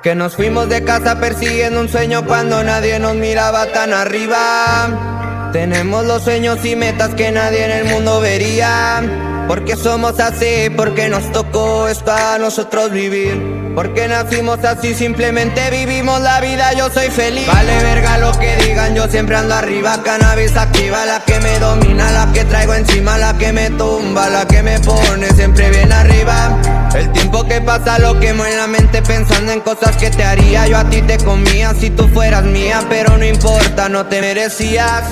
Que nos fuimos de casa persiguiendo un sueño cuando nadie nos miraba tan arriba. Tenemos los sueños y metas que nadie en el mundo vería. Porque somos así, porque nos tocó esto a nosotros vivir. Porque nacimos así, simplemente vivimos la vida, yo soy feliz. Vale verga lo que digan, yo siempre ando arriba. Cannabis activa, la que me domina, la que traigo encima, la que me tumba, la que me pone siempre bien arriba. El tiempo que pasa lo quemo en la mente pensando en cosas que te haría. Yo a ti te comía si tú fueras mía, pero no importa, no te merecías.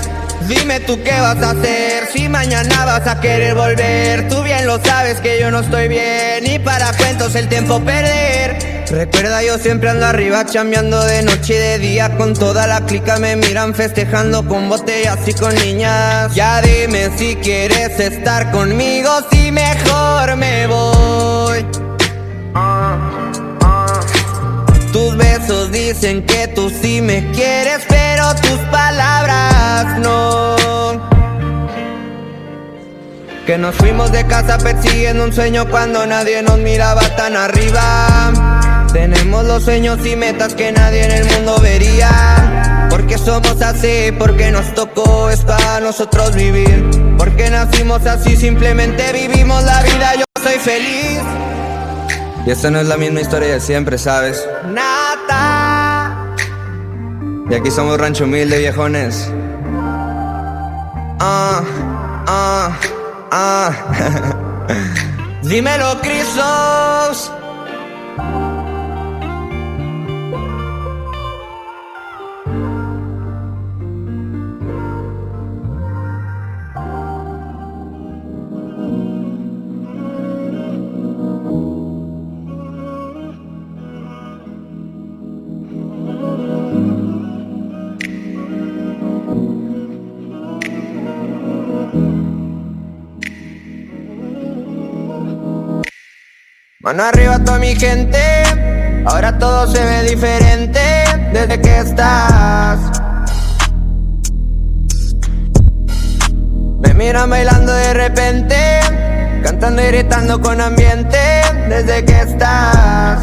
Dime tú qué vas a hacer, si mañana vas a querer volver. Tú bien lo sabes que yo no estoy bien y para cuentos el tiempo perder. Recuerda yo siempre ando arriba chambeando de noche y de día. Con toda la clica me miran festejando con botellas y con niñas. Ya dime si quieres estar conmigo, si mejor me voy. Tus besos dicen que tú sí me quieres, pero tus palabras no. Que nos fuimos de casa persiguiendo un sueño cuando nadie nos miraba tan arriba. Tenemos los sueños y metas que nadie en el mundo vería. Porque somos así, porque nos tocó esto a nosotros vivir. Porque nacimos así, simplemente vivimos la vida, yo soy feliz. Y esta no es la misma historia de siempre, ¿sabes? Nada. Y aquí somos rancho humilde, viejones. Dímelo, Crisos. Mano arriba toda mi gente, ahora todo se ve diferente desde que estás. Me miran bailando de repente, cantando y gritando con ambiente desde que estás.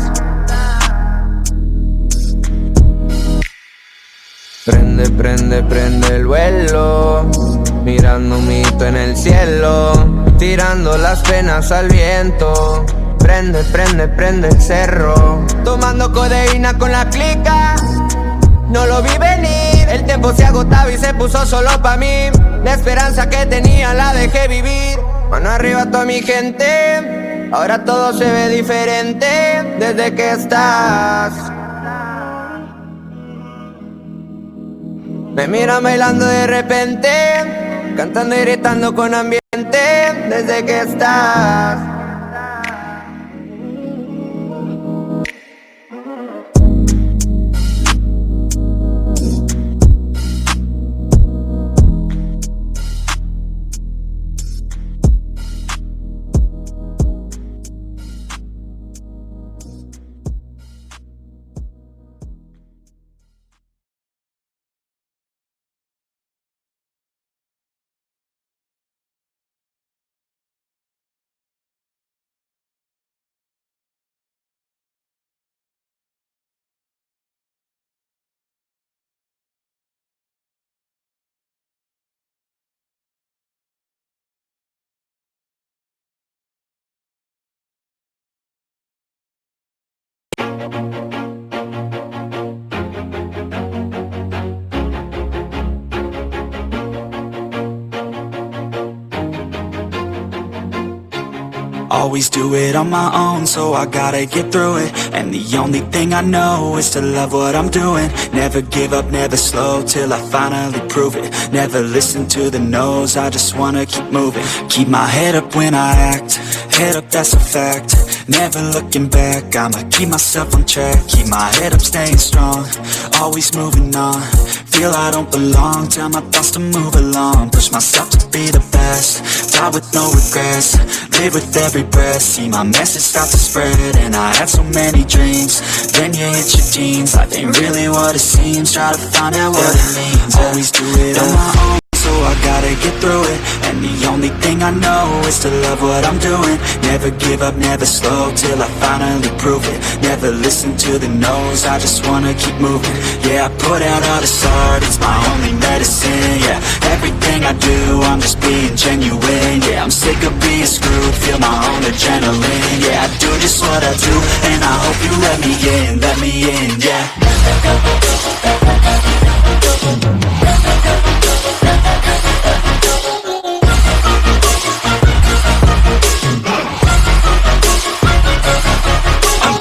Prende, prende, prende el vuelo, mirando un mito en el cielo, tirando las penas al viento. Prende, prende, prende el cerro, tomando codeína con la clica. No lo vi venir, el tiempo se agotaba y se puso solo pa' mí. La esperanza que tenía la dejé vivir. Mano arriba toda mi gente, ahora todo se ve diferente desde que estás. Me miran bailando de repente, cantando y gritando con ambiente desde que estás. Always do it on my own, so I gotta get through it. And the only thing I know is to love what I'm doing. Never give up, never slow, till I finally prove it. Never listen to the no's, I just wanna keep moving. Keep my head up when I act, head up, that's a fact. Never looking back, I'ma keep myself on track. Keep my head up, staying strong, always moving on. Feel I don't belong, tell my thoughts to move along. Push myself to be the best, die with no regrets, live with every breath. See my message start to spread, and I had so many dreams. Then you hit your teens, life ain't really what it seems. Try to find out what it means. Always do it on my own, so I gotta get through it. And the only thing I know is to love what I'm doing. Never give up, never slow, till I finally prove it. Never listen to the no's, I just wanna keep moving. Yeah, I put out all this art, it's my only medicine. Yeah, everything I do, I'm just being genuine. Yeah, I'm sick of being screwed, feel my own adrenaline. Yeah, I do just what I do, and I hope you let me in, yeah.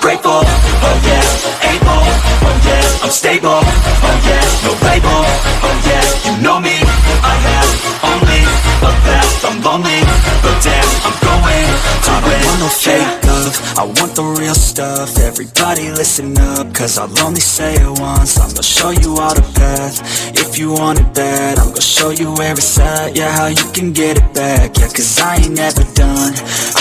Grateful, oh yeah, able, oh yeah, I'm stable, oh yeah, no label, oh yeah, you know me, I have only a path, I'm lonely, but damn, I'm going to win. I want no fake love, I want the real stuff. Everybody listen up, cause I'll only say it once. I'm gonna show you all the path, if you want it bad. I'm gonna show you where it's at, yeah, how you can get it back. Yeah, cause I ain't never done,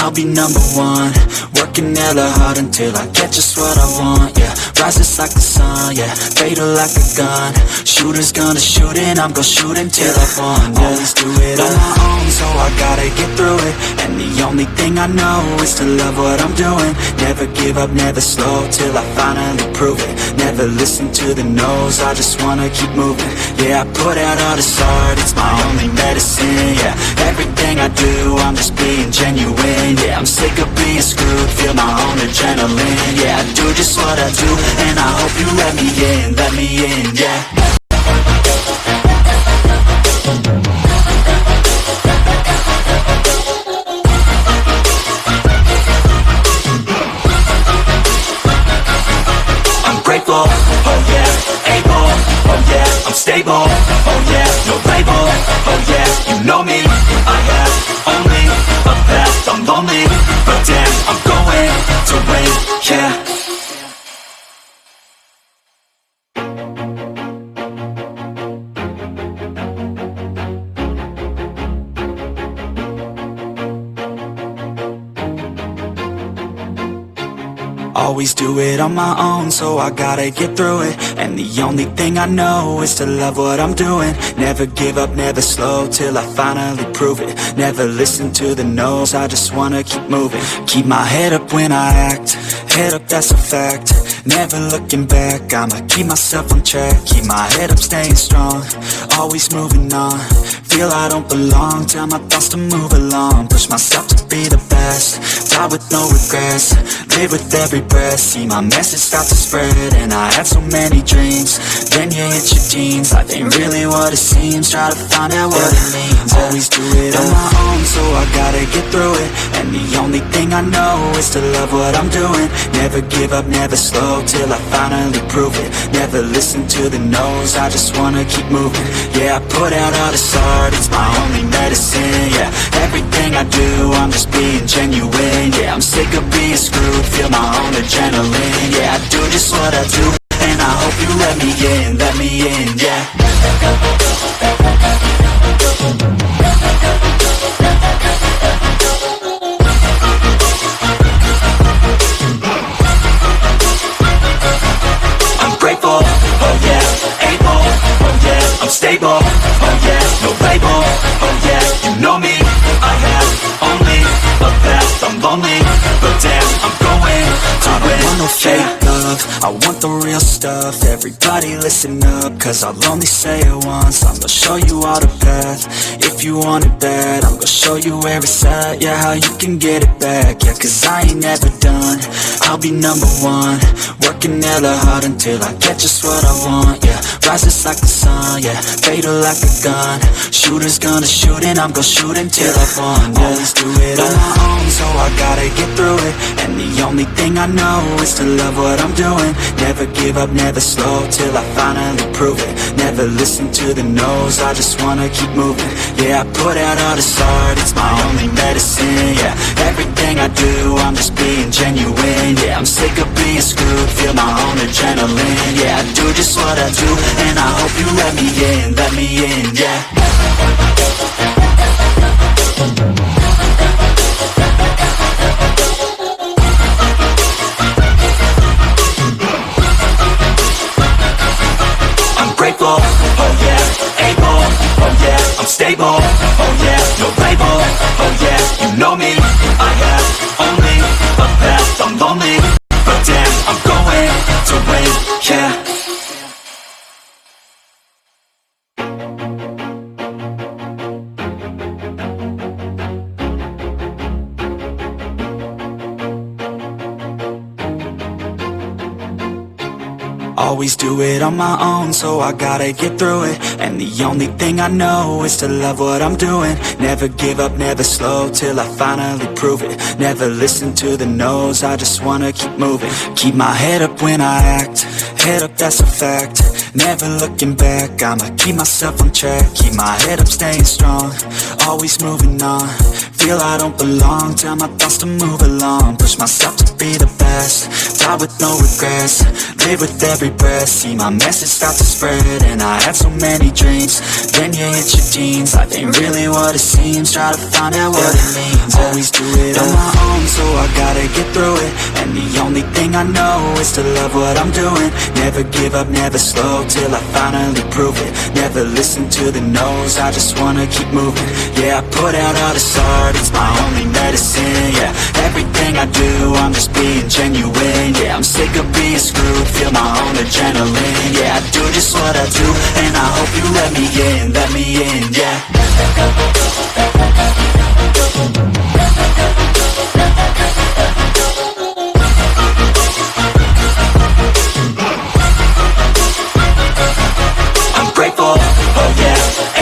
I'll be number one. Working hella hard until I get just what I want, yeah. Rises like the sun, yeah, fatal like a gun. Shooter's gonna shoot and I'm gonna shoot until I won, yeah. Always do it on my own, so I gotta get through it. And the only thing I know is to love what I'm doing. Never give up, never slow, till I finally prove it. Never listen to the no's, I just wanna keep moving. Yeah, I put out all this art, it's my only medicine. Yeah, everything I do, I'm just being genuine. Yeah, I'm sick of being screwed, feel my own adrenaline. Yeah, I do just what I do, and I hope you let me in, yeah. Grateful, oh yeah, able, oh yeah, I'm stable, oh yeah, no label, oh yeah, you know me, I have only a path, I'm lonely, but damn, I'm going to win, yeah. Always do it on my own, so I gotta get through it. And the only thing I know is to love what I'm doing. Never give up, never slow, till I finally prove it. Never listen to the no's, I just wanna keep moving. Keep my head up when I act, head up, that's a fact. Never looking back, I'ma keep myself on track. Keep my head up, staying strong, always moving on. Feel I don't belong, tell my thoughts to move along. Push myself to be the best, die with no regrets, live with every breath. See my message start to spread, and I had so many dreams. Then you hit your teens, life ain't really what it seems. Try to find out what it means. Always do it on my own, so I gotta get through it. And the only thing I know is to love what I'm doing. Never give up, never slow, till I finally prove it. Never listen to the no's, I just wanna keep moving. Yeah, I put out all this art, it's my only medicine. Yeah, everything I do, I'm just being genuine. Yeah, I'm sick of being screwed, feel my own adrenaline. Yeah, I do just what I do, and I hope you let me in, yeah. I'm grateful, oh yeah, able, oh yeah, I'm stable, oh yeah, no label, oh yeah, you know me, I have only a path, I'm lonely, but damn, I'm going to win. I want no fake love, I want the real stuff. Everybody listen up, cause I'll only say it once. I'm gonna show you all the path, if you want it bad. I'm gonna show you where it's at, yeah, how you can get it back. Yeah, cause I ain't never done, I'll be number one. Working hella hard until I get just what I want, yeah. Rises like the sun, yeah, fatal like a gun. Shooter's gonna shoot and I'm gonna shoot until I won, yeah. Always do it on my own, so I gotta get through it. And the only thing I know is to love what I'm doing. Never give up, never slow, till I finally prove it. Never listen to the no's, I just wanna keep moving. Yeah, I put out all this art, it's my only medicine. Yeah, everything I do, I'm just being genuine. Yeah, I'm sick of being screwed, feel my own adrenaline. Yeah, I do just what I do, and I hope you let me in, yeah. grateful, oh yeah, able, oh yeah, I'm stable, oh yeah, no label, oh yeah, you know me, I have only a path, I'm lonely, but damn, I'm going to win, yeah. Always do it on my own, so I gotta get through it. And the only thing I know is to love what I'm doing. Never give up, never slow, till I finally prove it. Never listen to the no's, I just wanna keep moving. Keep my head up when I act, head up, that's a fact. Never looking back, I'ma keep myself on track. Keep my head up, staying strong, always moving on. Feel I don't belong, tell my thoughts to move along. Push myself to be the best, die with no regrets. Live with every breath, see my message start to spread. And I had so many dreams, then you hit your teens. Life ain't really what it seems, try to find out what it means. Always do it on my own, so I gotta get through it. And the only thing I know is to love what I'm doing. Never give up, never slow, till I finally prove it. Never listen to the no's, I just wanna keep moving. Yeah, I put out all this art, it's my only medicine. Yeah, everything I do, I'm just being genuine. Yeah, I'm sick of being screwed, feel my own adrenaline. Yeah, I do just what I do, and I hope you let me in, yeah. I'm grateful, oh yeah,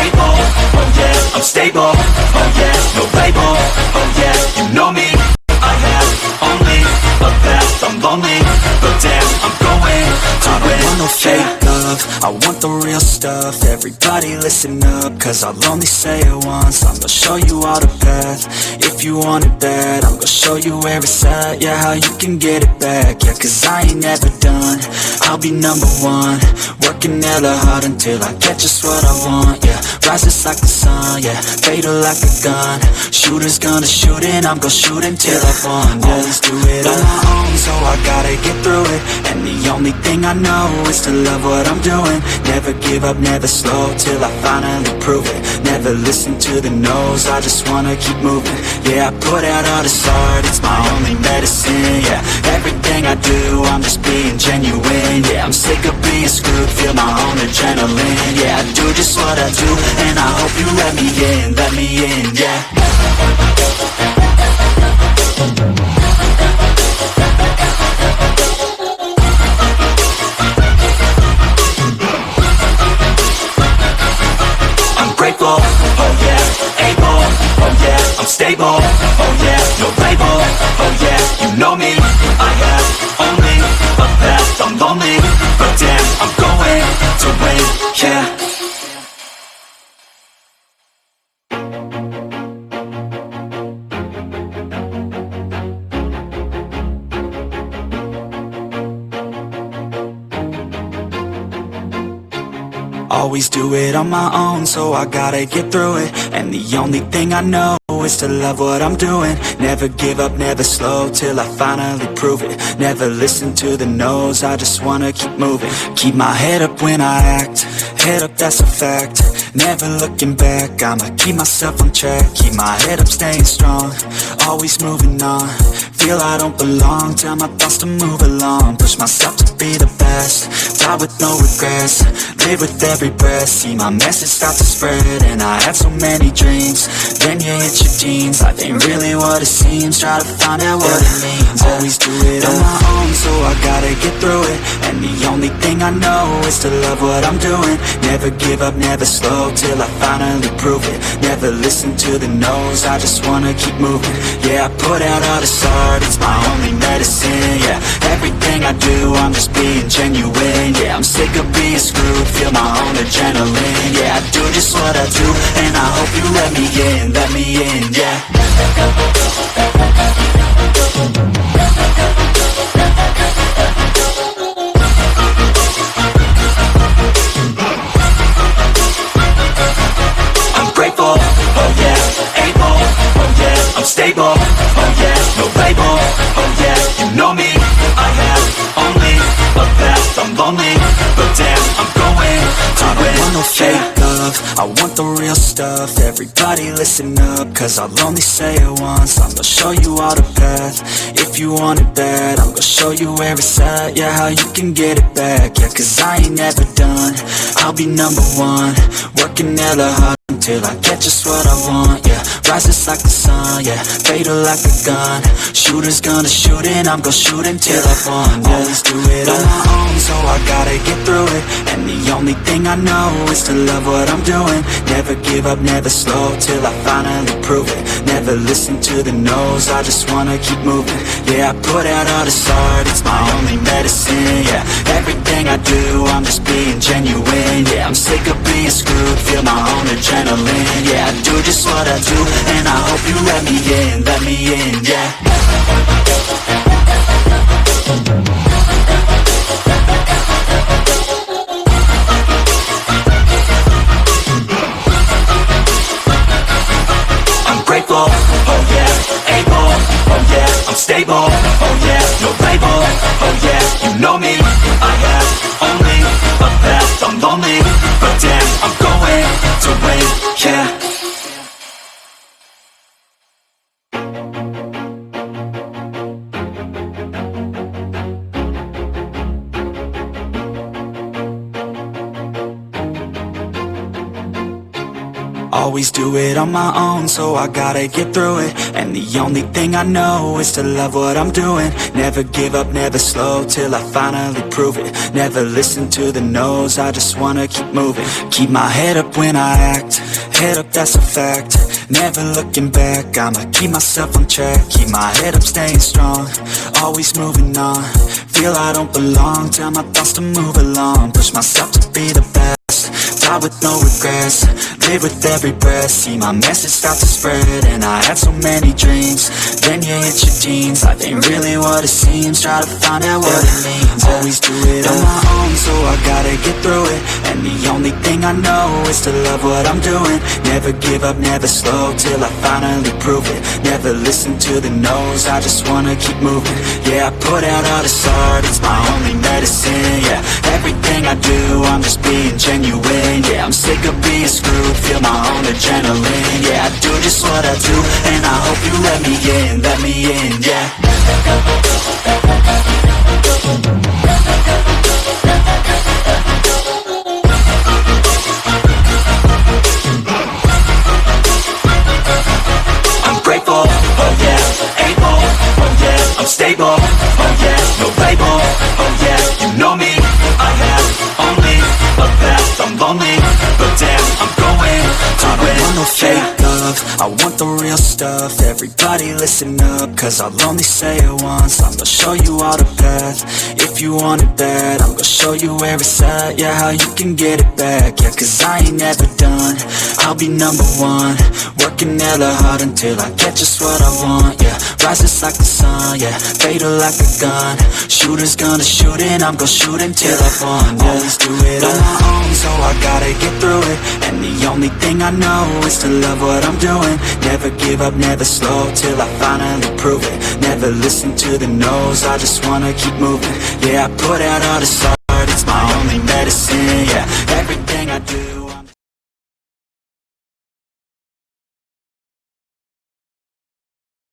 able, oh yeah, I'm stable, oh yeah, no label, oh yeah, you know me, I have only a path, I'm lonely, but damn, I'm going to win. I want no fake love, I want the real stuff. Everybody listen up, cause I'll only say it once. I'm gonna show you all the path, if you want it bad. I'm gonna show you where it's at, yeah, how you can get it back. Yeah, cause I ain't never done, I'll be number one. Working hella hard until I get just what I want, yeah. Rises like the sun, yeah, fatal like a gun. Shooter's gonna shoot and I'm gonna shoot until I've won, yeah. Always do it on my own, so I gotta get through it. And the only thing I know is to love what I'm doing. Never give up, never slow, till I finally prove it. Never listen to the no's, I just wanna keep moving. Yeah, I put out all this art, it's my only medicine. Yeah, everything I do, I'm just being genuine. Yeah, I'm sick of being screwed, feel my own adrenaline. Yeah, I do just what I do, and I hope you let me in, yeah. I'm grateful, oh yeah, able, oh yeah, I'm stable, oh yeah, no label, oh yeah, you know me, I have only a path, I'm lonely, but damn, I'm going to win, yeah. Always do it on my own, so I gotta get through it. And the only thing I know is to love what I'm doing. Never give up, never slow, till I finally prove it. Never listen to the no's, I just wanna keep moving. Keep my head up when I act, head up, that's a fact. Never looking back, I'ma keep myself on track. Keep my head up, staying strong, always moving on. Feel I don't belong, tell my thoughts to move along. Push myself to be the best, die with no regrets. Live with every breath, see my message start to spread. And I had so many dreams, then you hit your teens. Life ain't really what it seems, try to find out what it means. Always do it on my own, so I gotta get through it. And the only thing I know is to love what I'm doing. Never give up, never slow, till I finally prove it. Never listen to the no's, I just wanna keep moving. Yeah, I put out all this art, it's my only medicine. Yeah, everything I do, I'm just being genuine. Yeah, I'm sick of being screwed, feel my own adrenaline. Yeah, I do just what I do, and I hope you let me in, yeah. I'm grateful, oh yeah, able, oh yeah, I'm stable, oh yeah, no label, oh yeah, you know me, I have only a path, I'm lonely, but damn, I'm going to the real stuff, everybody listen up, cause I'll only say it once. I'm gonna show you all the path, if you want it bad. I'm gonna show you where it's at, yeah, how you can get it back. Yeah, cause I ain't never done, I'll be number one. Working hella hard until I get just what I want, yeah. Rises like the sun, yeah, fatal like a gun. Shooter's gonna shoot and I'm gonna shoot until I've won, yeah. Always do it on my own, so I gotta get through it. And the only thing I know is to love what I'm doing. Never give up, never slow, till I finally prove it. Never listen to the no's, I just wanna keep moving. Yeah, I put out all this art, it's my only medicine, yeah. Everything I do, I'm just being genuine, yeah. I'm sick of being screwed, feel my own adrenaline, yeah. I do just what I do, and I hope you let me in, yeah. I'm grateful, oh yeah, able, oh yeah, I'm stable, oh yeah, no label, oh yeah, you know me, I have only a path, I'm lonely, but damn, I'm going to win, yeah. Always do it on my own, so I gotta get through it. And the only thing I know is to love what I'm doing. Never give up, never slow, till I finally prove it. Never listen to the no's, I just wanna keep moving. Keep my head up when I act, head up, that's a fact. Never looking back, I'ma keep myself on track. Keep my head up, staying strong, always moving on. Feel I don't belong, tell my thoughts to move along. Push myself to be the best, die with no regrets, live with every breath. See my message start to spread, and I had so many dreams. Then you hit your teens, life ain't really what it seems. Try to find out what it means. Always do it on my own, so I gotta get through it. And the only thing I know is to love what I'm doing. Never give up, never slow, till I finally prove it. Never listen to the no's, I just wanna keep moving. Yeah, I put out all this art, it's my only medicine, yeah. Everything I do, I'm just being genuine, yeah. I'm sick of being screwed, feel my own adrenaline, yeah. I do just what I do, and I hope you let me in, yeah. I'm grateful, oh yeah, able, oh yeah, I'm stable, oh yeah, no label, oh yeah, you know me, I have only a path, I'm lonely, but damn, I'm going to win. I don't want no fake love, I want the real stuff. Everybody listen up, cause I'll only say it once. I'm gonna show you all the path, if you want it bad. I'm gonna show you where it's at, yeah, how you can get it back. Yeah, cause I ain't never done, I'll be number one. Working hella hard until I get just what I want, yeah. Rises like the sun, yeah, fatal like a gun. Shooter's gonna shoot and I'm gonna shoot until I've won, yeah. Always do it on my own, so I gotta get through it. And the only thing I know is to love what I'm doing. Never give up, never slow, till I finally prove it. Never listen to the no's, I just wanna keep moving. Yeah, I put out all this art, it's my only medicine, yeah. Everything I do